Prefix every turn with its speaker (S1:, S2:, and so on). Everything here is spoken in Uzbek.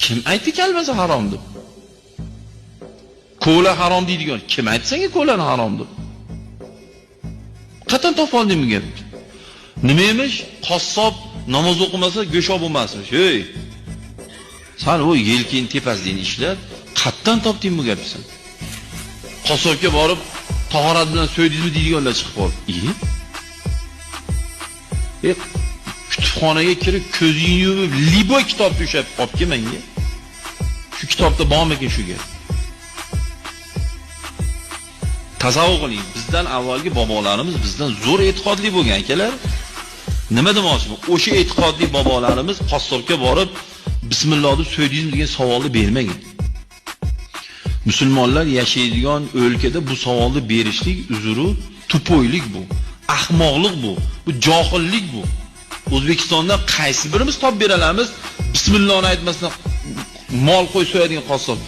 S1: Kim aytdi kalbasi harom deb? Ko'la harom deydigan kim aytdi senga ko'lani harom deb? Qatan topib olding bu gapni? Nima emish? Qassob namoz o'qimasa go'sht olmasmish. Hey. Sen o yelkin tepasida ishlab, qatdan topding bu gapni sen? Qassobga borib, tahorat bilan so'ydingizmi deydiganlar chiqib qoldi. Kutubxonaga kirib, ko'zingni yumib, libo kitobni ushlab olib kel menga. Shu kitobda bormikin shu gap? Tasavvur qiling, bizdan avvalgi bobolarimiz bizdan zo'r e'tiqodli bo'lgan akalar. Nima demoqchiman? O'sha e'tiqodli bobolarimiz qassobga borib, bismillah deb so'ydingizmi degan savolni bermagan. Musulmonlar yashaydigan o'lkada bu savolni berishlik uzuri tupoylik bu, ahmoqlik bu, bu johillik bu. O'zbekistonda qaysi birimiz top beralamiz? Bismillahni aytmasdan mol qo'y so'yadigan qassob.